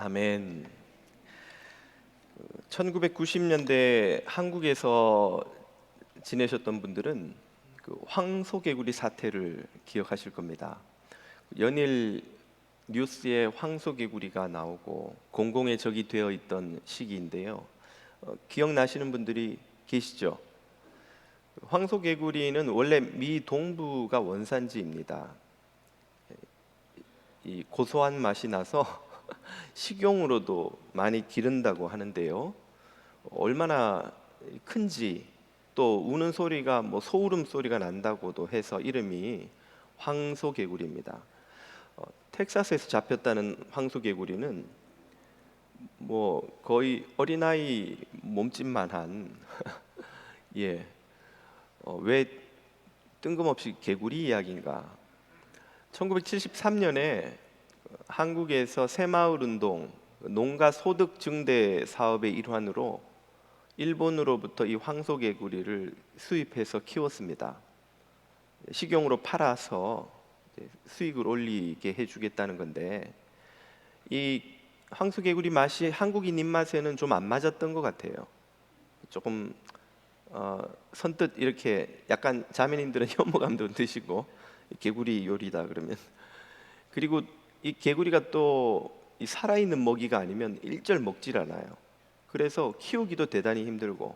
아멘. 1990년대 한국에서 지내셨던 분들은 그 황소개구리 사태를 기억하실 겁니다. 연일 뉴스에 황소개구리가 나오고 공공의 적이 되어 있던 시기인데요. 기억나시는 분들이 계시죠? 황소개구리는 원래 미 동부가 원산지입니다. 이 고소한 맛이 나서 식용으로도 많이 기른다고 하는데요. 얼마나 큰지, 또 우는 소리가 소울음 소리가 난다고도 해서 이름이 황소개구리입니다. 텍사스에서 잡혔다는 황소개구리는 거의 어린아이 몸집만한 예, 왜 뜬금없이 개구리 이야기인가? 1973년에 한국에서 새마을 운동, 농가 소득 증대 사업의 일환으로 일본으로부터 이 황소개구리를 수입해서 키웠습니다. 식용으로 팔아서 수익을 올리게 해주겠다는 건데, 이 황소개구리 맛이 한국인 입맛에는 좀 안 맞았던 것 같아요. 조금 선뜻 이렇게 약간 자매님들은 혐오감도 드시고, 개구리 요리다 그러면. 그리고 이 개구리가 또 이 살아있는 먹이가 아니면 일절 먹질 않아요. 그래서 키우기도 대단히 힘들고,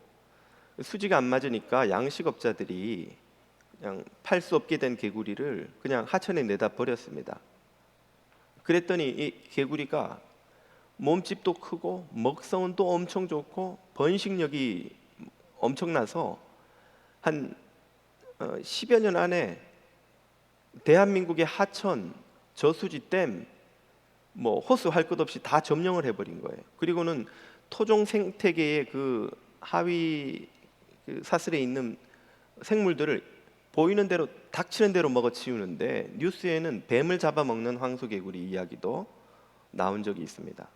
수지가 안 맞으니까 양식업자들이 그냥 팔 수 없게 된 개구리를 그냥 하천에 내다 버렸습니다. 그랬더니 이 개구리가 몸집도 크고 먹성은 또 엄청 좋고 번식력이 엄청나서 한 10여 년 안에 대한민국의 하천, 저수지, 댐, 호수 할 것 없이 다 점령을 해버린 거예요. 그리고는 토종 생태계의 그 하위 그 사슬에 있는 생물들을 보이는 대로 닥치는 대로 먹어치우는데, 뉴스에는 뱀을 잡아먹는 황소개구리 이야기도 나온 적이 있습니다.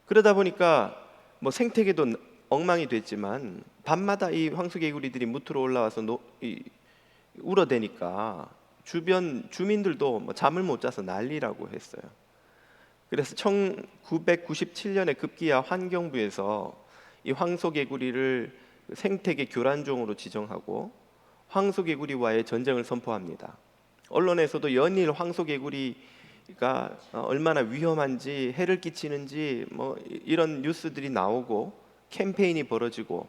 그러다 보니까 생태계도 엉망이 됐지만 밤마다 이 황소개구리들이 무트로 올라와서 울어대니까 주변 주민들도 잠을 못 자서 난리라고 했어요. 그래서 1997년에 급기야 환경부에서 이 황소개구리를 생태계 교란종으로 지정하고 황소개구리와의 전쟁을 선포합니다. 언론에서도 연일 황소개구리가 얼마나 위험한지, 해를 끼치는지 이런 뉴스들이 나오고 캠페인이 벌어지고,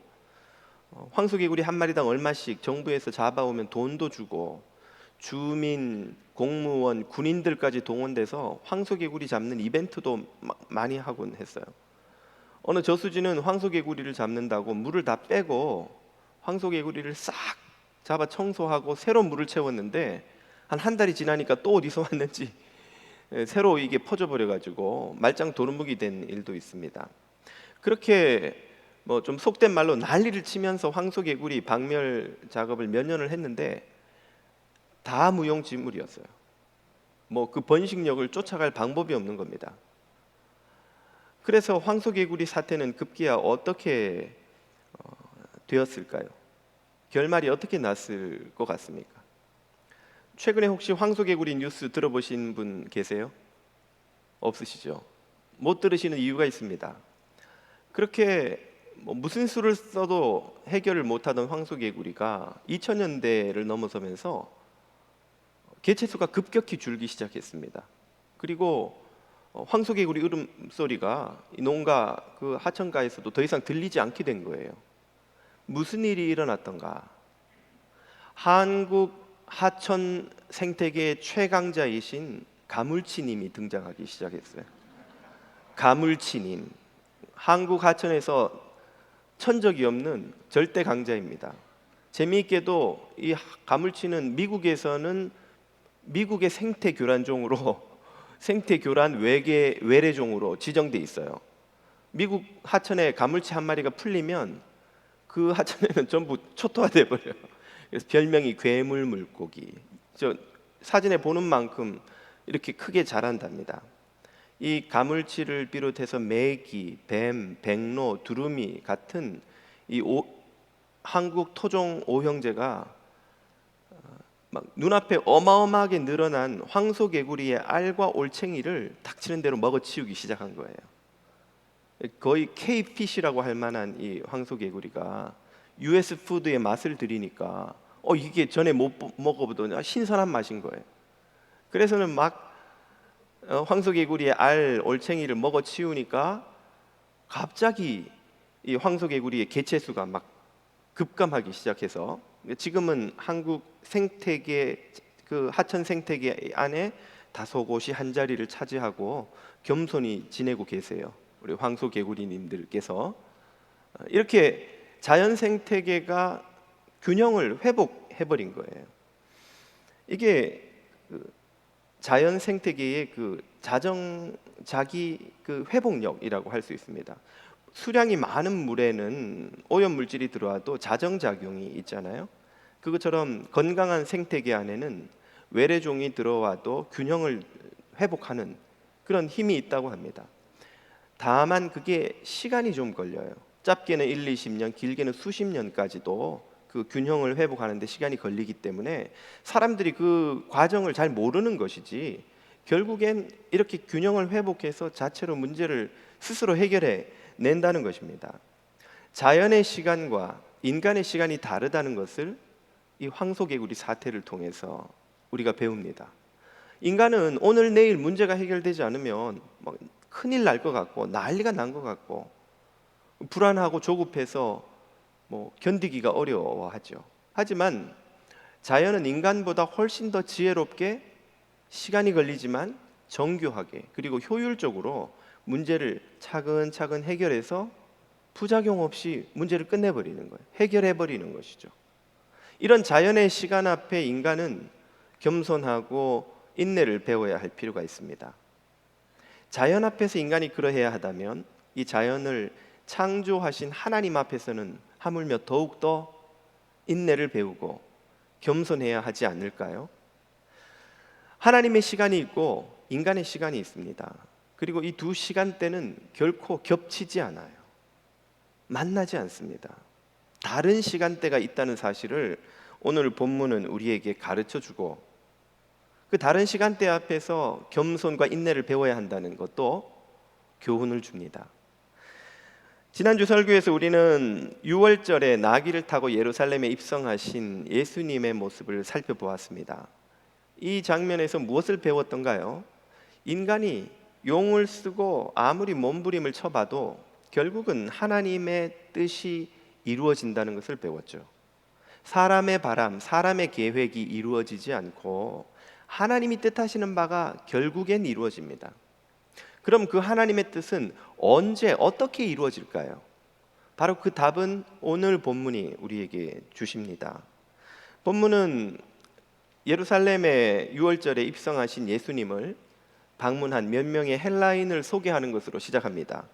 황소개구리 한 마리당 얼마씩 정부에서 잡아오면 돈도 주고, 주민, 공무원, 군인들까지 동원돼서 황소개구리 잡는 이벤트도 많이 하곤 했어요. 어느 저수지는 황소개구리를 잡는다고 물을 다 빼고 황소개구리를 싹 잡아 청소하고 새로 물을 채웠는데, 한 달이 지나니까 또 어디서 왔는지 새로 이게 퍼져버려 가지고 말짱 도루묵이 된 일도 있습니다. 그렇게 좀 속된 말로 난리를 치면서 황소개구리 박멸 작업을 몇 년을 했는데 다 무용지물이었어요. 그 번식력을 쫓아갈 방법이 없는 겁니다. 그래서 황소개구리 사태는 급기야 어떻게 되었을까요? 결말이 어떻게 났을 것 같습니까? 최근에 혹시 황소개구리 뉴스 들어보신 분 계세요? 없으시죠? 못 들으시는 이유가 있습니다. 그렇게 무슨 수를 써도 해결을 못하던 황소개구리가 2000년대를 넘어서면서 개체수가 급격히 줄기 시작했습니다. 그리고 황소개구리 울음소리가 농가 그 하천가에서도 더 이상 들리지 않게 된 거예요. 무슨 일이 일어났던가? 한국 하천 생태계의 최강자이신 가물치님이 등장하기 시작했어요. 가물치님, 한국 하천에서 천적이 없는 절대 강자입니다. 재미있게도 이 가물치는 미국의 생태교란종으로 생태교란 외래종으로 지정돼 있어요. 미국 하천에 가물치 한 마리가 풀리면 그 하천에는 전부 초토화돼 버려요. 그래서 별명이 괴물 물고기. 저 사진에 보는 만큼 이렇게 크게 자란답니다. 이 가물치를 비롯해서 메기, 뱀, 백로, 두루미 같은 한국 토종 오형제가 막 눈앞에 어마어마하게 늘어난 황소개구리의 알과 올챙이를 닥치는 대로 먹어치우기 시작한 거예요. 거의 K핏이라고 할 만한 이 황소개구리가 US 푸드의 맛을 들이니까 이게 전에 못 먹어보던 신선한 맛인 거예요. 그래서는 막 황소개구리의 알, 올챙이를 먹어치우니까 갑자기 이 황소개구리의 개체수가 막 급감하기 시작해서 지금은 한국 생태계 그 하천 생태계 안에 다소곳이 한 자리를 차지하고 겸손히 지내고 계세요. 우리 황소개구리님들께서 이렇게 자연 생태계가 균형을 회복해 버린 거예요. 이게 자연 생태계의 자기 회복력이라고 할 수 있습니다. 수량이 많은 물에는 오염 물질이 들어와도 자정 작용이 있잖아요. 그것처럼 건강한 생태계 안에는 외래종이 들어와도 균형을 회복하는 그런 힘이 있다고 합니다. 다만 그게 시간이 좀 걸려요. 짧게는 1, 20년, 길게는 수십 년까지도 그 균형을 회복하는 데 시간이 걸리기 때문에 사람들이 그 과정을 잘 모르는 것이지 결국엔 이렇게 균형을 회복해서 자체로 문제를 스스로 해결해 낸다는 것입니다. 자연의 시간과 인간의 시간이 다르다는 것을 이 황소개구리 사태를 통해서 우리가 배웁니다. 인간은 오늘 내일 문제가 해결되지 않으면 막 큰일 날 것 같고 난리가 난 것 같고 불안하고 조급해서 견디기가 어려워하죠. 하지만 자연은 인간보다 훨씬 더 지혜롭게 시간이 걸리지만 정교하게 그리고 효율적으로 문제를 차근차근 해결해서 부작용 없이 문제를 끝내버리는 거예요. 해결해버리는 것이죠. 이런 자연의 시간 앞에 인간은 겸손하고 인내를 배워야 할 필요가 있습니다. 자연 앞에서 인간이 그러해야 하다면 이 자연을 창조하신 하나님 앞에서는 하물며 더욱더 인내를 배우고 겸손해야 하지 않을까요? 하나님의 시간이 있고 인간의 시간이 있습니다. 그리고 이 두 시간대는 결코 겹치지 않아요. 만나지 않습니다. 다른 시간대가 있다는 사실을 오늘 본문은 우리에게 가르쳐주고 그 다른 시간대 앞에서 겸손과 인내를 배워야 한다는 것도 교훈을 줍니다. 지난주 설교에서 우리는 6월절에 나귀를 타고 예루살렘에 입성하신 예수님의 모습을 살펴보았습니다. 이 장면에서 무엇을 배웠던가요? 인간이 용을 쓰고 아무리 몸부림을 쳐봐도 결국은 하나님의 뜻이 이루어진다는 것을 배웠죠. 사람의 바람, 사람의 계획이 이루어지지 않고 하나님이 뜻하시는 바가 결국엔 이루어집니다. 그럼 그 하나님의 뜻은 언제 어떻게 이루어질까요? 바로 그 답은 오늘 본문이 우리에게 주십니다. 본문은 예루살렘에 6월절에 입성하신 예수님을 방문한 몇 명의 헬라인을 소개하는 것으로 시작합니다.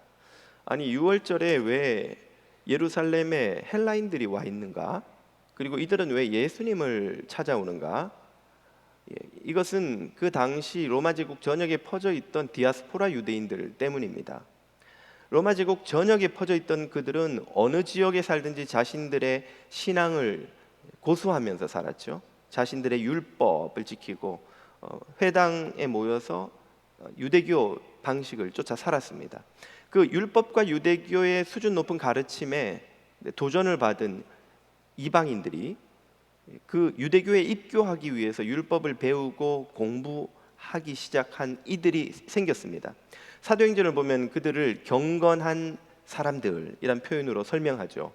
아니 6월절에 왜 예루살렘에 헬라인들이 와 있는가? 그리고 이들은 왜 예수님을 찾아오는가? 이것은 그 당시 로마 제국 전역에 퍼져 있던 디아스포라 유대인들 때문입니다. 로마 제국 전역에 퍼져 있던 그들은 어느 지역에 살든지 자신들의 신앙을 고수하면서 살았죠. 자신들의 율법을 지키고 회당에 모여서 유대교 방식을 쫓아 살았습니다. 그 율법과 유대교의 수준 높은 가르침에 도전을 받은 이방인들이 그 유대교에 입교하기 위해서 율법을 배우고 공부하기 시작한 이들이 생겼습니다. 사도행전을 보면 그들을 경건한 사람들이란 표현으로 설명하죠.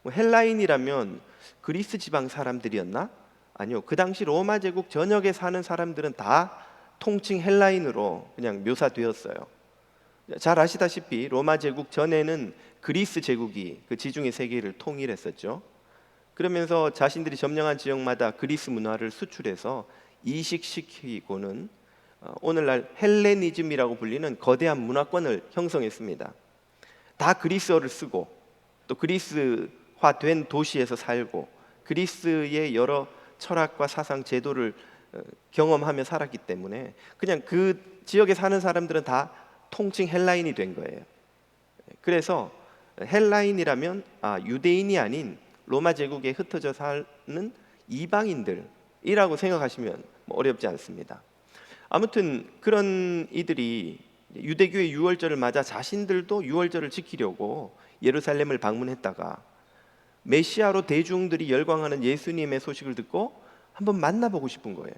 헬라인이라면 그리스 지방 사람들이었나? 아니요. 그 당시 로마 제국 전역에 사는 사람들은 다 통칭 헬라인으로 그냥 묘사되었어요. 잘 아시다시피 로마 제국 전에는 그리스 제국이 그 지중해 세계를 통일했었죠. 그러면서 자신들이 점령한 지역마다 그리스 문화를 수출해서 이식시키고는 오늘날 헬레니즘이라고 불리는 거대한 문화권을 형성했습니다. 다 그리스어를 쓰고 또 그리스화된 도시에서 살고 그리스의 여러 철학과 사상 제도를 경험하며 살았기 때문에 그냥 그 지역에 사는 사람들은 다 통칭 헬라인이 된 거예요. 그래서 헬라인이라면 유대인이 아닌 로마 제국에 흩어져 사는 이방인들, 이라고 생각하시면 어렵지 않습니다. 아무튼 그런 이들이 유대교의 유월절을 맞아 자신들도 유월절을 지키려고 예루살렘을 방문했다가 메시아로 대중들이 열광하는 예수님의 소식을 듣고 한번 만나보고 싶은 거예요.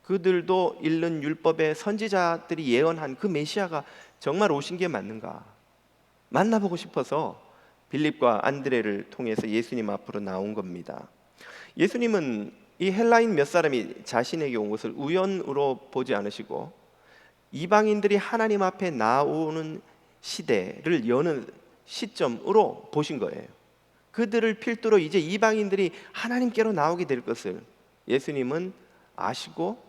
그들도 읽는 율법의 선지자들이 예언한 그 메시아가 정말 오신 게 맞는가 만나보고 싶어서 빌립과 안드레를 통해서 예수님 앞으로 나온 겁니다. 예수님은 이 헬라인 몇 사람이 자신에게 온 것을 우연으로 보지 않으시고 이방인들이 하나님 앞에 나오는 시대를 여는 시점으로 보신 거예요. 그들을 필두로 이제 이방인들이 하나님께로 나오게 될 것을 예수님은 아시고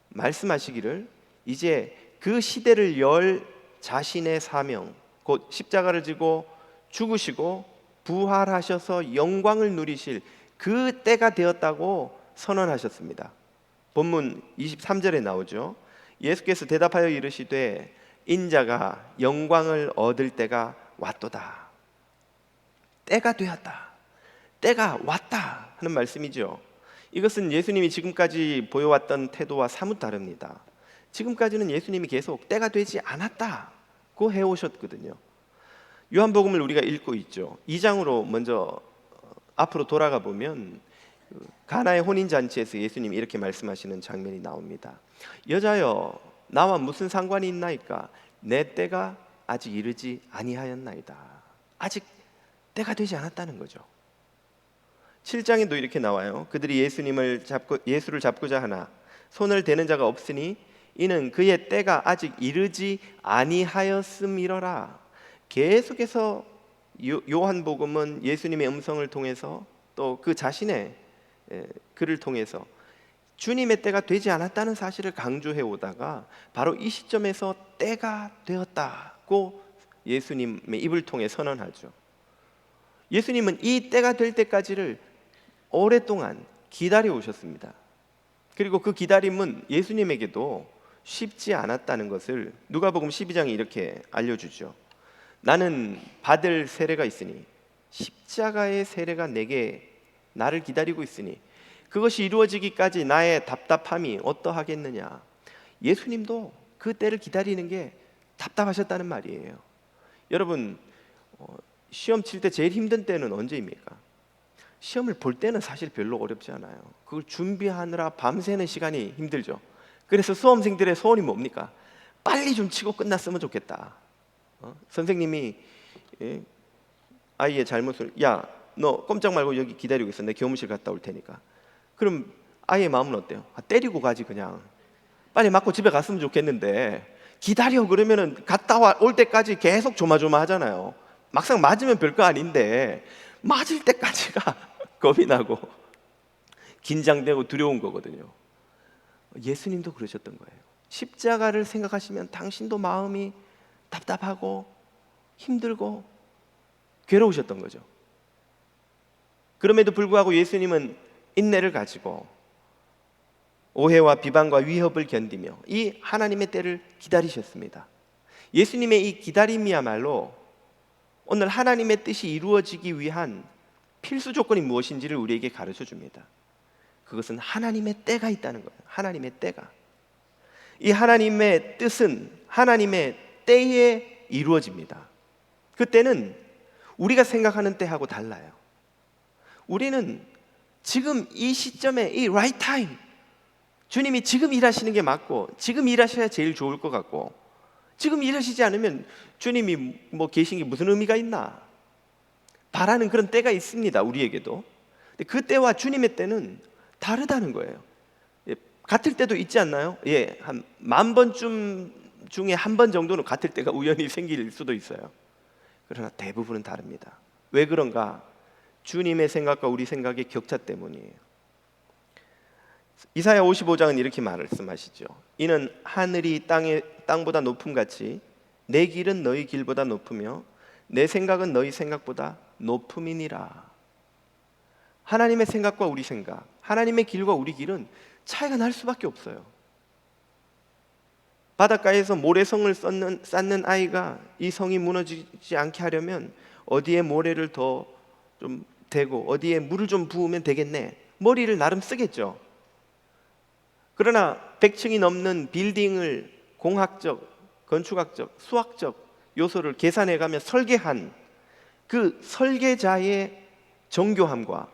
말씀하시기를 이제 그 시대를 열 자신의 사명 곧 십자가를 지고 죽으시고 부활하셔서 영광을 누리실 그 때가 되었다고 선언하셨습니다. 본문 23절에 나오죠. 예수께서 대답하여 이르시되 인자가 영광을 얻을 때가 왔도다. 때가 되었다. 때가 왔다 하는 말씀이죠. 이것은 예수님이 지금까지 보여왔던 태도와 사뭇 다릅니다. 지금까지는 예수님이 계속 때가 되지 않았다고 해오셨거든요. 요한복음을 우리가 읽고 있죠. 2장으로 먼저 앞으로 돌아가 보면 가나의 혼인잔치에서 예수님이 이렇게 말씀하시는 장면이 나옵니다. 여자여 나와 무슨 상관이 있나이까 내 때가 아직 이르지 아니하였나이다. 아직 때가 되지 않았다는 거죠. 7장에도 이렇게 나와요. 그들이 예수를 잡고자 하나 손을 대는 자가 없으니 이는 그의 때가 아직 이르지 아니하였음이러라. 계속해서 요한복음은 예수님의 음성을 통해서 또 그 자신의 글을 통해서 주님의 때가 되지 않았다는 사실을 강조해 오다가 바로 이 시점에서 때가 되었다고 예수님의 입을 통해 선언하죠. 예수님은 이 때가 될 때까지를 오랫동안 기다려 오셨습니다. 그리고 그 기다림은 예수님에게도 쉽지 않았다는 것을 누가복음 12장이 이렇게 알려주죠. 나는 받을 세례가 있으니 십자가의 세례가 내게 나를 기다리고 있으니 그것이 이루어지기까지 나의 답답함이 어떠하겠느냐. 예수님도 그 때를 기다리는 게 답답하셨다는 말이에요. 여러분 시험 칠 때 제일 힘든 때는 언제입니까? 시험을 볼 때는 사실 별로 어렵지 않아요. 그걸 준비하느라 밤새는 시간이 힘들죠. 그래서 수험생들의 소원이 뭡니까? 빨리 좀 치고 끝났으면 좋겠다. 선생님이 아이의 잘못을 야 너 꼼짝 말고 여기 기다리고 있어. 내 교무실 갔다 올 테니까. 그럼 아이의 마음은 어때요? 때리고 가지 그냥. 빨리 맞고 집에 갔으면 좋겠는데 기다려 그러면은 갔다 올 때까지 계속 조마조마하잖아요. 막상 맞으면 별거 아닌데 맞을 때까지가 겁이 나고 긴장되고 두려운 거거든요. 예수님도 그러셨던 거예요. 십자가를 생각하시면 당신도 마음이 답답하고 힘들고 괴로우셨던 거죠. 그럼에도 불구하고 예수님은 인내를 가지고 오해와 비방과 위협을 견디며 이 하나님의 때를 기다리셨습니다. 예수님의 이 기다림이야말로 오늘 하나님의 뜻이 이루어지기 위한 필수 조건이 무엇인지를 우리에게 가르쳐 줍니다. 그것은 하나님의 때가 있다는 거예요. 하나님의 때가. 이 하나님의 뜻은 하나님의 때에 이루어집니다. 그 때는 우리가 생각하는 때하고 달라요. 우리는 지금 이 시점에 이 right time, 주님이 지금 일하시는 게 맞고 지금 일하셔야 제일 좋을 것 같고 지금 일하시지 않으면 주님이 계신 게 무슨 의미가 있나 바라는 그런 때가 있습니다. 우리에게도. 근데 그 때와 주님의 때는 다르다는 거예요. 같을 때도 있지 않나요? 한 10,000번쯤 중에 한 번 정도는 같을 때가 우연히 생길 수도 있어요. 그러나 대부분은 다릅니다. 왜 그런가? 주님의 생각과 우리 생각의 격차 때문이에요. 이사야 55장은 이렇게 말씀하시죠. 이는 하늘이 땅보다 높음같이 내 길은 너희 길보다 높으며 내 생각은 너희 생각보다 높음이니라. 하나님의 생각과 우리 생각, 하나님의 길과 우리 길은 차이가 날 수밖에 없어요. 바닷가에서 모래성을 쌓는 아이가 이 성이 무너지지 않게 하려면 어디에 모래를 더 좀 대고 어디에 물을 좀 부으면 되겠네. 머리를 나름 쓰겠죠. 그러나 100층이 넘는 빌딩을 공학적, 건축학적, 수학적 요소를 계산해가며 설계한 그 설계자의 정교함과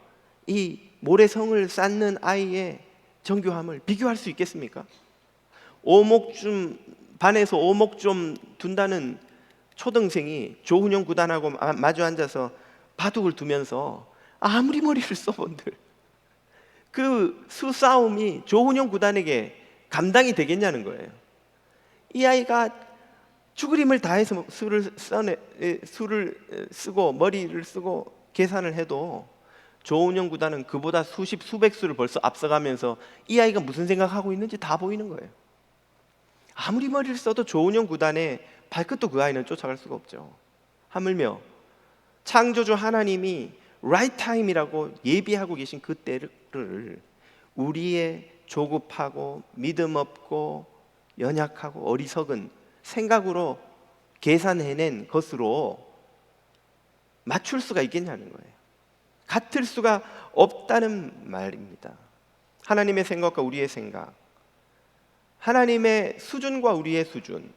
이 모래성을 쌓는 아이의 정교함을 비교할 수 있겠습니까? 반에서 오목 좀 둔다는 초등생이 조훈영 구단하고 마주 앉아서 바둑을 두면서 아무리 머리를 써본들 그 수싸움이 조훈영 구단에게 감당이 되겠냐는 거예요. 이 아이가 죽을 힘을 다해서 수를 쓰고 머리를 쓰고 계산을 해도 조훈영 구단은 그보다 수십 수백 수를 벌써 앞서가면서 이 아이가 무슨 생각하고 있는지 다 보이는 거예요. 아무리 머리를 써도 조훈영 구단의 발끝도 그 아이는 쫓아갈 수가 없죠. 하물며 창조주 하나님이 right time이라고 예비하고 계신 그 때를 우리의 조급하고 믿음 없고 연약하고 어리석은 생각으로 계산해낸 것으로 맞출 수가 있겠냐는 거예요. 같을 수가 없다는 말입니다. 하나님의 생각과 우리의 생각, 하나님의 수준과 우리의 수준,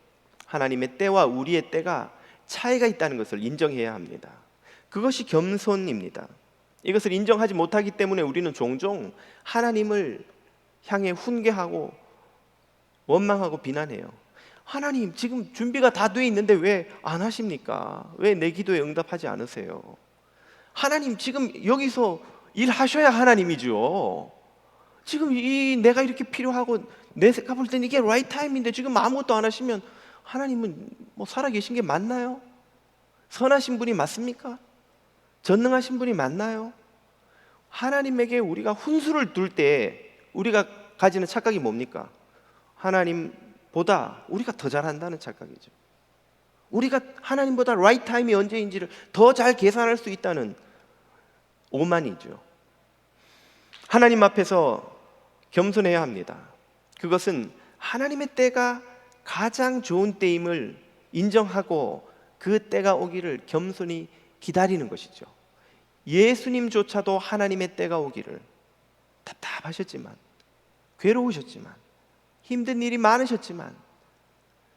하나님의 때와 우리의 때가 차이가 있다는 것을 인정해야 합니다. 그것이 겸손입니다. 이것을 인정하지 못하기 때문에 우리는 종종 하나님을 향해 훈계하고 원망하고 비난해요. 하나님, 지금 준비가 다 돼 있는데 왜 안 하십니까? 왜 내 기도에 응답하지 않으세요? 하나님, 지금 여기서 일하셔야 하나님이죠. 지금 내가 이렇게 필요하고 내가 볼 때는 이게 right time인데 지금 아무것도 안 하시면 하나님은 뭐 살아계신 게 맞나요? 선하신 분이 맞습니까? 전능하신 분이 맞나요? 하나님에게 우리가 훈수를 둘 때 우리가 가지는 착각이 뭡니까? 하나님보다 우리가 더 잘한다는 착각이죠. 우리가 하나님보다 right time이 언제인지를 더 잘 계산할 수 있다는 오만이죠. 하나님 앞에서 겸손해야 합니다. 그것은 하나님의 때가 가장 좋은 때임을 인정하고 그 때가 오기를 겸손히 기다리는 것이죠. 예수님조차도 하나님의 때가 오기를 답답하셨지만, 괴로우셨지만, 힘든 일이 많으셨지만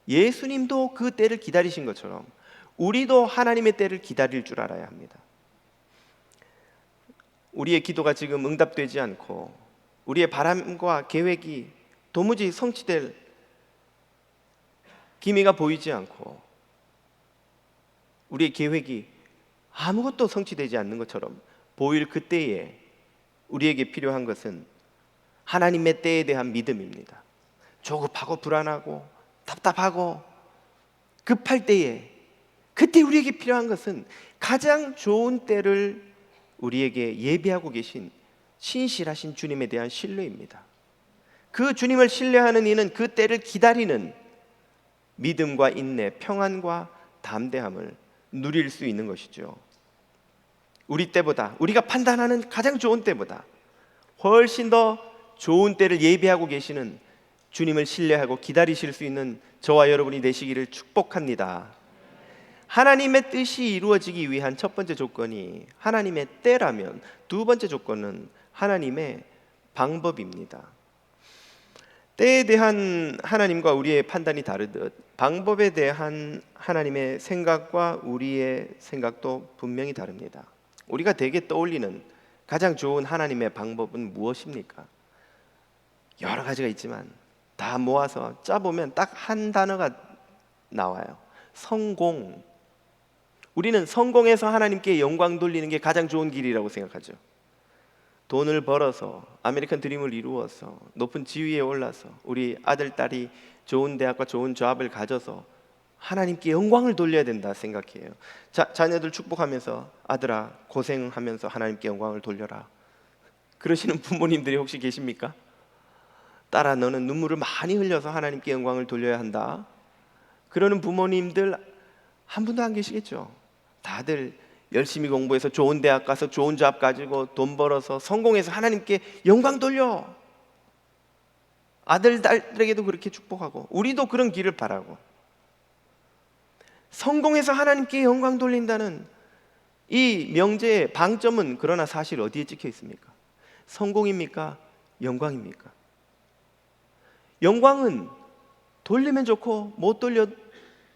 예수님도 그 때를 기다리신 것처럼 우리도 하나님의 때를 기다릴 줄 알아야 합니다. 우리의 기도가 지금 응답되지 않고 우리의 바람과 계획이 도무지 성취될 기미가 보이지 않고 우리의 계획이 아무것도 성취되지 않는 것처럼 보일 그때에 우리에게 필요한 것은 하나님의 때에 대한 믿음입니다. 조급하고 불안하고 답답하고 급할 때에 그때 우리에게 필요한 것은 가장 좋은 때를 우리에게 예비하고 계신 신실하신 주님에 대한 신뢰입니다. 그 주님을 신뢰하는 이는 그 때를 기다리는 믿음과 인내, 평안과 담대함을 누릴 수 있는 것이죠. 우리 때보다, 우리가 판단하는 가장 좋은 때보다 훨씬 더 좋은 때를 예비하고 계시는 주님을 신뢰하고 기다리실 수 있는 저와 여러분이 되시기를 축복합니다. 하나님의 뜻이 이루어지기 위한 첫 번째 조건이 하나님의 때라면 두 번째 조건은 하나님의 방법입니다. 때에 대한 하나님과 우리의 판단이 다르듯 방법에 대한 하나님의 생각과 우리의 생각도 분명히 다릅니다. 우리가 대개 떠올리는 가장 좋은 하나님의 방법은 무엇입니까? 여러 가지가 있지만 다 모아서 짜보면 딱 한 단어가 나와요. 성공. 우리는 성공해서 하나님께 영광 돌리는 게 가장 좋은 길이라고 생각하죠. 돈을 벌어서 아메리칸 드림을 이루어서 높은 지위에 올라서 우리 아들, 딸이 좋은 대학과 좋은 잡을 가져서 하나님께 영광을 돌려야 된다 생각해요. 자녀들 축복하면서 아들아 고생하면서 하나님께 영광을 돌려라. 그러시는 부모님들이 혹시 계십니까? 딸아 너는 눈물을 많이 흘려서 하나님께 영광을 돌려야 한다. 그러는 부모님들 한 분도 안 계시겠죠. 다들 열심히 공부해서 좋은 대학 가서 좋은 잡 가지고 돈 벌어서 성공해서 하나님께 영광 돌려. 아들, 딸에게도 그렇게 축복하고 우리도 그런 길을 바라고 성공해서 하나님께 영광 돌린다는 이 명제의 방점은 그러나 사실 어디에 찍혀 있습니까? 성공입니까? 영광입니까? 영광은 돌리면 좋고 못 돌려도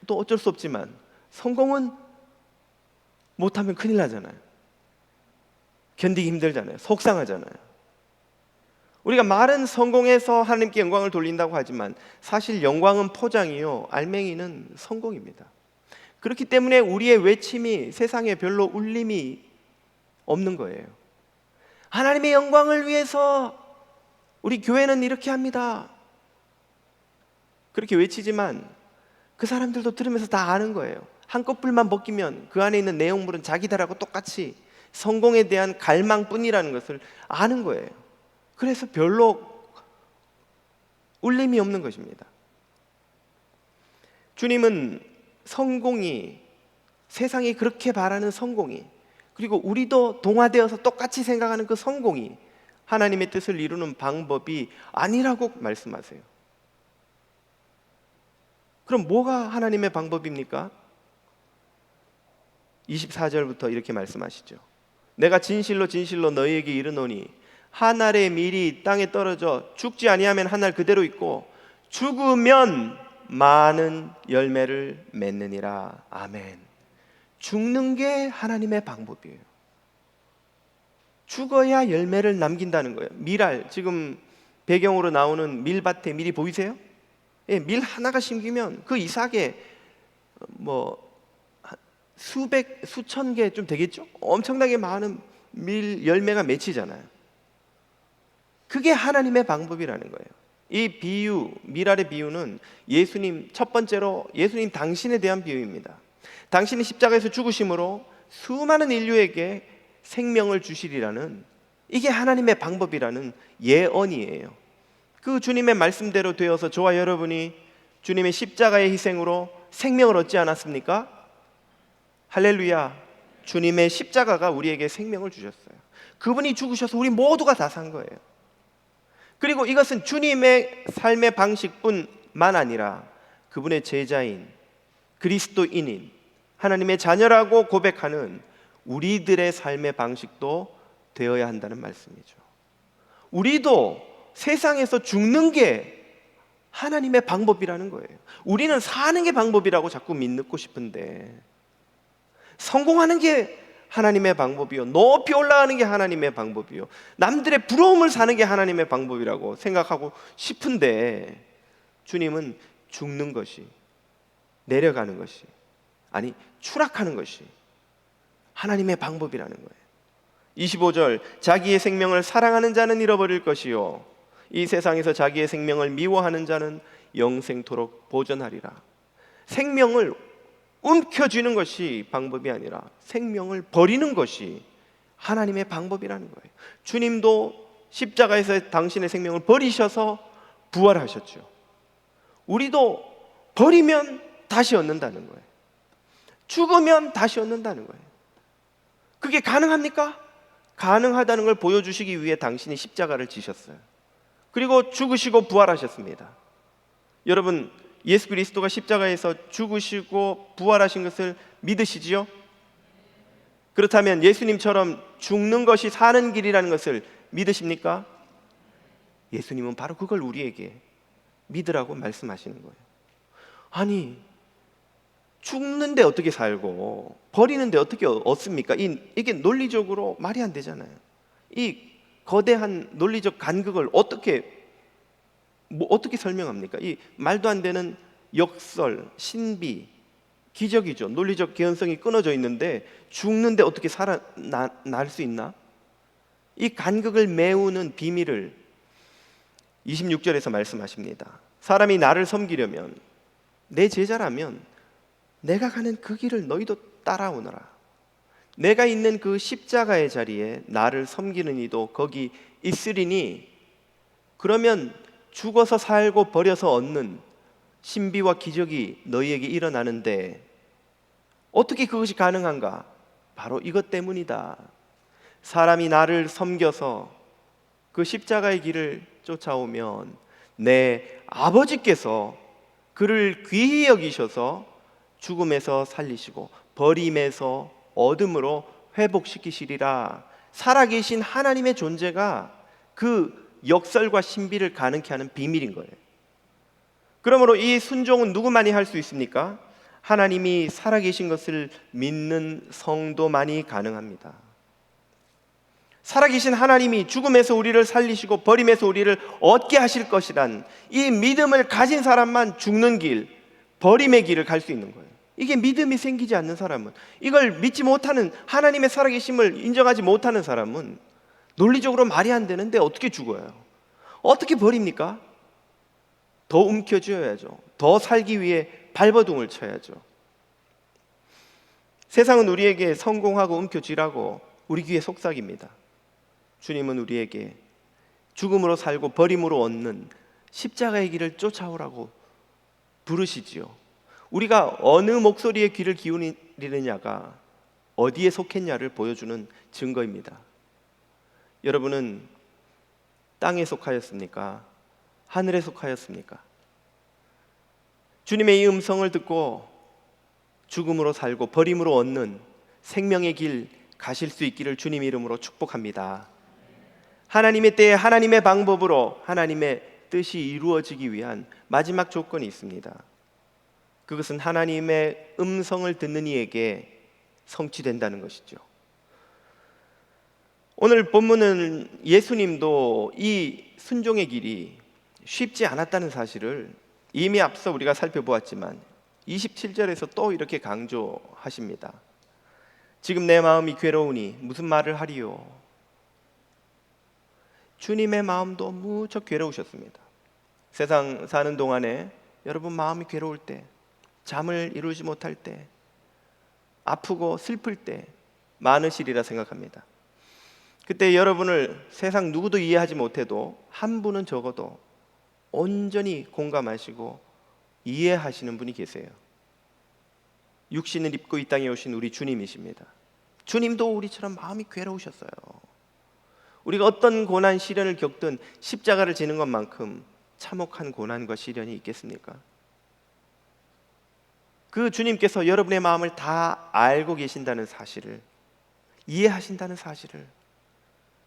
어쩔 수 없지만 성공은 못하면 큰일 나잖아요. 견디기 힘들잖아요. 속상하잖아요. 우리가 말은 성공해서 하나님께 영광을 돌린다고 하지만 사실 영광은 포장이요, 알맹이는 성공입니다. 그렇기 때문에 우리의 외침이 세상에 별로 울림이 없는 거예요. 하나님의 영광을 위해서 우리 교회는 이렇게 합니다, 그렇게 외치지만 그 사람들도 들으면서 다 아는 거예요. 한꺼풀만 벗기면 그 안에 있는 내용물은 자기들하고 똑같이 성공에 대한 갈망뿐이라는 것을 아는 거예요. 그래서 별로 울림이 없는 것입니다. 주님은 성공이, 세상이 그렇게 바라는 성공이, 그리고 우리도 동화되어서 똑같이 생각하는 그 성공이 하나님의 뜻을 이루는 방법이 아니라고 말씀하세요. 그럼 뭐가 하나님의 방법입니까? 24절부터 이렇게 말씀하시죠. 내가 진실로 진실로 너희에게 이르노니 한 알의 밀이 땅에 떨어져 죽지 아니하면 한 알 그대로 있고 죽으면 많은 열매를 맺느니라. 아멘. 죽는 게 하나님의 방법이에요. 죽어야 열매를 남긴다는 거예요. 밀알, 지금 배경으로 나오는 밀밭에 밀이 보이세요? 예, 밀 하나가 심기면 그 이삭에 수백, 수천 개 좀 되겠죠? 엄청나게 많은 밀 열매가 맺히잖아요. 그게 하나님의 방법이라는 거예요. 이 비유, 밀알의 비유는 예수님, 첫 번째로 예수님 당신에 대한 비유입니다. 당신이 십자가에서 죽으심으로 수많은 인류에게 생명을 주시리라는, 이게 하나님의 방법이라는 예언이에요. 그 주님의 말씀대로 되어서 저와 여러분이 주님의 십자가의 희생으로 생명을 얻지 않았습니까? 할렐루야. 주님의 십자가가 우리에게 생명을 주셨어요. 그분이 죽으셔서 우리 모두가 다 산 거예요. 그리고 이것은 주님의 삶의 방식뿐만 아니라 그분의 제자인, 그리스도인인, 하나님의 자녀라고 고백하는 우리들의 삶의 방식도 되어야 한다는 말씀이죠. 우리도 세상에서 죽는 게 하나님의 방법이라는 거예요. 우리는 사는 게 방법이라고 자꾸 믿고 싶은데, 성공하는 게 하나님의 방법이요, 높이 올라가는 게 하나님의 방법이요, 남들의 부러움을 사는 게 하나님의 방법이라고 생각하고 싶은데, 주님은 죽는 것이, 내려가는 것이, 아니 추락하는 것이 하나님의 방법이라는 거예요. 25절, 자기의 생명을 사랑하는 자는 잃어버릴 것이요 이 세상에서 자기의 생명을 미워하는 자는 영생토록 보존하리라. 생명을 움켜쥐는 것이 방법이 아니라 생명을 버리는 것이 하나님의 방법이라는 거예요. 주님도 십자가에서 당신의 생명을 버리셔서 부활하셨죠. 우리도 버리면 다시 얻는다는 거예요. 죽으면 다시 얻는다는 거예요. 그게 가능합니까? 가능하다는 걸 보여주시기 위해 당신이 십자가를 지셨어요. 그리고 죽으시고 부활하셨습니다. 여러분, 예수 그리스도가 십자가에서 죽으시고 부활하신 것을 믿으시지요? 그렇다면 예수님처럼 죽는 것이 사는 길이라는 것을 믿으십니까? 예수님은 바로 그걸 우리에게 믿으라고 말씀하시는 거예요. 아니, 죽는데 어떻게 살고 버리는데 어떻게 얻습니까? 이게 논리적으로 말이 안 되잖아요. 이 거대한 논리적 간극을 어떻게 설명합니까? 이 말도 안 되는 역설, 신비, 기적이죠. 논리적 개연성이 끊어져 있는데 죽는데 어떻게 살아날 수 있나? 이 간극을 메우는 비밀을 26절에서 말씀하십니다. 사람이 나를 섬기려면, 내 제자라면 내가 가는 그 길을 너희도 따라오너라. 내가 있는 그 십자가의 자리에 나를 섬기는 이도 거기 있으리니, 그러면 죽어서 살고 버려서 얻는 신비와 기적이 너희에게 일어나는데 어떻게 그것이 가능한가? 바로 이것 때문이다. 사람이 나를 섬겨서 그 십자가의 길을 쫓아오면 내 아버지께서 그를 귀히 여기셔서 죽음에서 살리시고 버림에서 어둠으로 회복시키시리라. 살아계신 하나님의 존재가 그 역설과 신비를 가능케 하는 비밀인 거예요. 그러므로 이 순종은 누구만이 할 수 있습니까? 하나님이 살아계신 것을 믿는 성도만이 가능합니다. 살아계신 하나님이 죽음에서 우리를 살리시고 버림에서 우리를 얻게 하실 것이란 이 믿음을 가진 사람만 죽는 길, 버림의 길을 갈 수 있는 거예요. 이게 믿음이 생기지 않는 사람은, 이걸 믿지 못하는, 하나님의 살아계심을 인정하지 못하는 사람은 논리적으로 말이 안 되는데 어떻게 죽어요? 어떻게 버립니까? 더 움켜쥐어야죠. 더 살기 위해 발버둥을 쳐야죠. 세상은 우리에게 성공하고 움켜쥐라고 우리 귀에 속삭입니다. 주님은 우리에게 죽음으로 살고 버림으로 얻는 십자가의 길을 쫓아오라고 부르시지요. 우리가 어느 목소리에 귀를 기울이느냐가 어디에 속했냐를 보여주는 증거입니다. 여러분은 땅에 속하였습니까? 하늘에 속하였습니까? 주님의 이 음성을 듣고 죽음으로 살고 버림으로 얻는 생명의 길 가실 수 있기를 주님 이름으로 축복합니다. 하나님의 때에 하나님의 방법으로 하나님의 뜻이 이루어지기 위한 마지막 조건이 있습니다. 그것은 하나님의 음성을 듣는 이에게 성취된다는 것이죠. 오늘 본문은 예수님도 이 순종의 길이 쉽지 않았다는 사실을 이미 앞서 우리가 살펴보았지만 27절에서 또 이렇게 강조하십니다. 지금 내 마음이 괴로우니 무슨 말을 하리요? 주님의 마음도 무척 괴로우셨습니다. 세상 사는 동안에 여러분 마음이 괴로울 때, 잠을 이루지 못할 때, 아프고 슬플 때 많으시리라 생각합니다. 그때 여러분을 세상 누구도 이해하지 못해도 한 분은 적어도 온전히 공감하시고 이해하시는 분이 계세요. 육신을 입고 이 땅에 오신 우리 주님이십니다. 주님도 우리처럼 마음이 괴로우셨어요. 우리가 어떤 고난 시련을 겪든 십자가를 지는 것만큼 참혹한 고난과 시련이 있겠습니까? 그 주님께서 여러분의 마음을 다 알고 계신다는 사실을, 이해하신다는 사실을,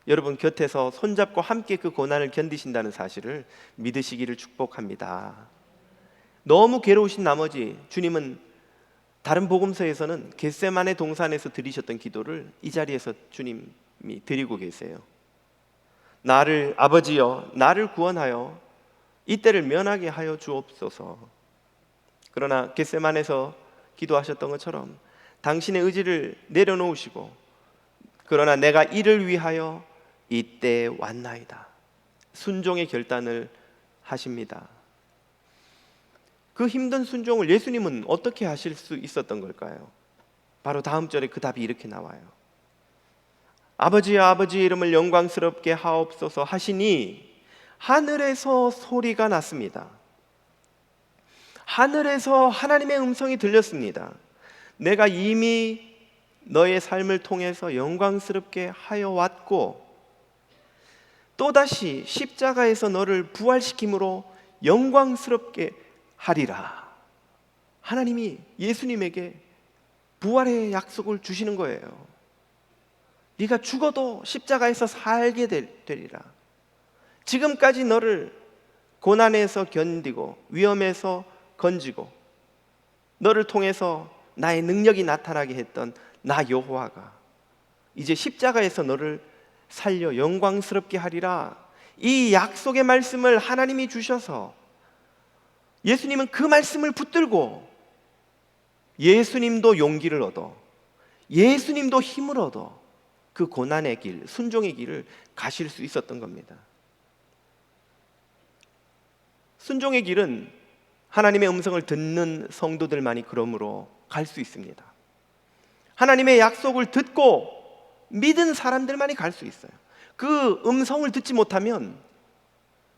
여러분 곁에서 손잡고 함께 그 고난을 견디신다는 사실을 믿으시기를 축복합니다. 너무 괴로우신 나머지 주님은 다른 복음서에서는 겟세마네 동산에서 드리셨던 기도를 이 자리에서 주님이 드리고 계세요. 나를, 아버지여 나를 구원하여 이때를 면하게 하여 주옵소서. 그러나 겟세마네에서 기도하셨던 것처럼 당신의 의지를 내려놓으시고, 그러나 내가 이를 위하여 이때 왔나이다, 순종의 결단을 하십니다. 그 힘든 순종을 예수님은 어떻게 하실 수 있었던 걸까요? 바로 다음 절에 그 답이 이렇게 나와요. 아버지여 아버지의 이름을 영광스럽게 하옵소서 하시니 하늘에서 소리가 났습니다. 하늘에서 하나님의 음성이 들렸습니다. 내가 이미 너의 삶을 통해서 영광스럽게 하여 왔고 또다시 십자가에서 너를 부활시킴으로 영광스럽게 하리라. 하나님이 예수님에게 부활의 약속을 주시는 거예요. 네가 죽어도 십자가에서 살게 되리라. 지금까지 너를 고난에서 견디고 위험에서 건지고 너를 통해서 나의 능력이 나타나게 했던 나 여호와가 이제 십자가에서 너를 살려 영광스럽게 하리라. 이 약속의 말씀을 하나님이 주셔서 예수님은 그 말씀을 붙들고 예수님도 용기를 얻어, 예수님도 힘을 얻어 그 고난의 길, 순종의 길을 가실 수 있었던 겁니다. 순종의 길은 하나님의 음성을 듣는 성도들만이 그러므로 갈 수 있습니다. 하나님의 약속을 듣고 믿은 사람들만이 갈 수 있어요. 그 음성을 듣지 못하면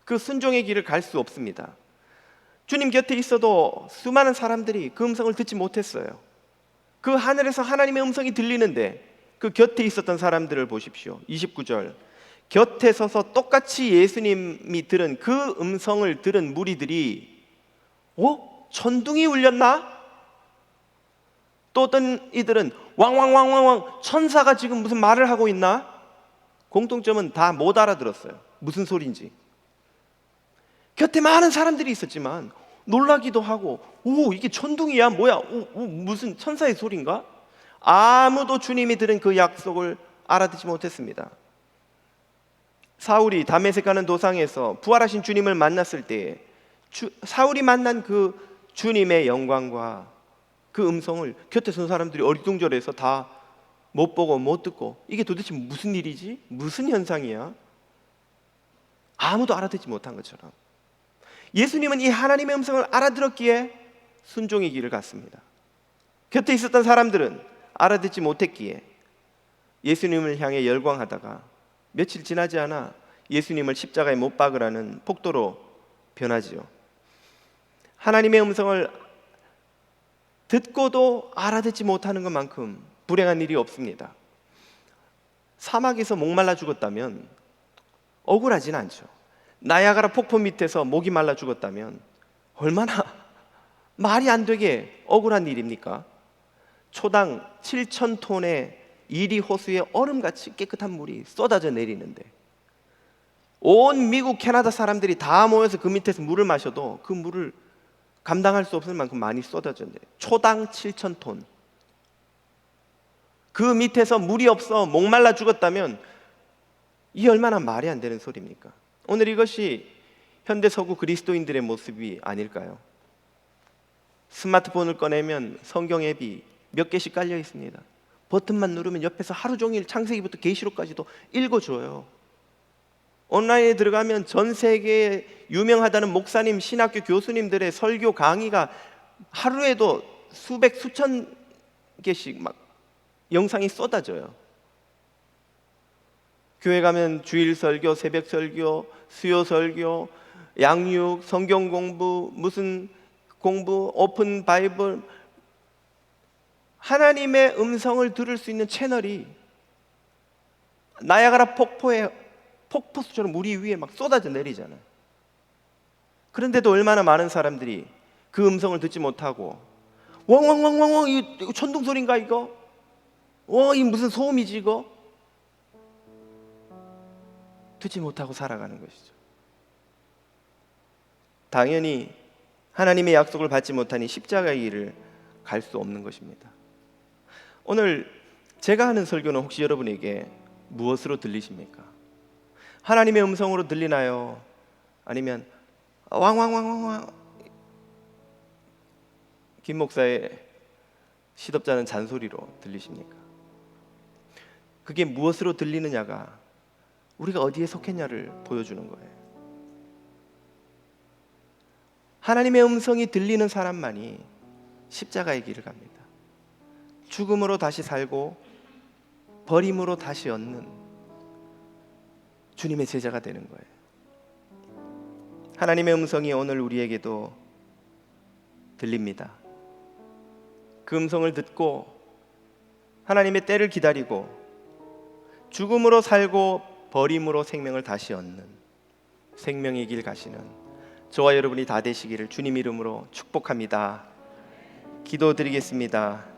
그 순종의 길을 갈 수 없습니다. 주님 곁에 있어도 수많은 사람들이 그 음성을 듣지 못했어요. 그 하늘에서 하나님의 음성이 들리는데 그 곁에 있었던 사람들을 보십시오. 29절, 곁에 서서 똑같이 예수님이 들은 그 음성을 들은 무리들이 천둥이 울렸나? 또 어떤 이들은 왕왕왕왕왕 천사가 지금 무슨 말을 하고 있나? 공통점은 다 못 알아들었어요. 무슨 소리인지. 곁에 많은 사람들이 있었지만 놀라기도 하고, 오, 이게 천둥이야? 뭐야? 무슨 천사의 소리인가? 아무도 주님이 들은 그 약속을 알아듣지 못했습니다. 사울이 다메섹 가는 도상에서 부활하신 주님을 만났을 때에 사울이 만난 그 주님의 영광과 그 음성을 곁에 선 사람들이 어리둥절해서 다 못 보고 못 듣고, 이게 도대체 무슨 일이지? 무슨 현상이야? 아무도 알아듣지 못한 것처럼 예수님은 이 하나님의 음성을 알아들었기에 순종의 길을 갔습니다. 곁에 있었던 사람들은 알아듣지 못했기에 예수님을 향해 열광하다가 며칠 지나지 않아 예수님을 십자가에 못 박으라는 폭도로 변하지요. 하나님의 음성을 듣고도 알아듣지 못하는 것만큼 불행한 일이 없습니다. 사막에서 목말라 죽었다면 억울하진 않죠. 나야가라 폭포 밑에서 목이 말라 죽었다면 얼마나 말이 안 되게 억울한 일입니까? 초당 7,000톤의 이리 호수에 얼음같이 깨끗한 물이 쏟아져 내리는데 온 미국, 캐나다 사람들이 다 모여서 그 밑에서 물을 마셔도 그 물을 감당할 수 없을 만큼 많이 쏟아져 내려요. 초당 7,000톤. 그 밑에서 물이 없어 목말라 죽었다면 이 얼마나 말이 안 되는 소리입니까? 오늘 이것이 현대 서구 그리스도인들의 모습이 아닐까요? 스마트폰을 꺼내면 성경 앱이 몇 개씩 깔려 있습니다. 버튼만 누르면 옆에서 하루 종일 창세기부터 계시록까지도 읽어줘요. 온라인에 들어가면 전 세계에 유명하다는 목사님, 신학교 교수님들의 설교 강의가 하루에도 수백, 수천 개씩 막 영상이 쏟아져요. 교회 가면 주일 설교, 새벽 설교, 수요 설교, 양육, 성경 공부, 무슨 공부, 오픈 바이블, 하나님의 음성을 들을 수 있는 채널이 나야가라 폭포에 폭포수처럼 우리 위에 막 쏟아져 내리잖아요. 그런데도 얼마나 많은 사람들이 그 음성을 듣지 못하고 왕왕왕왕왕, 이거 천둥 소리인가 이거? 이 무슨 소음이지 이거? 듣지 못하고 살아가는 것이죠. 당연히 하나님의 약속을 받지 못하니 십자가의 길을 갈 수 없는 것입니다. 오늘 제가 하는 설교는 혹시 여러분에게 무엇으로 들리십니까? 하나님의 음성으로 들리나요? 아니면 왕왕왕왕왕 김 목사의 시덥잖은 잔소리로 들리십니까? 그게 무엇으로 들리느냐가 우리가 어디에 속했냐를 보여주는 거예요. 하나님의 음성이 들리는 사람만이 십자가의 길을 갑니다. 죽음으로 다시 살고 버림으로 다시 얻는 주님의 제자가 되는 거예요. 하나님의 음성이 오늘 우리에게도 들립니다. 그 음성을 듣고 하나님의 때를 기다리고 죽음으로 살고 버림으로 생명을 다시 얻는 생명의 길 가시는 저와 여러분이 다 되시기를 주님 이름으로 축복합니다. 기도드리겠습니다.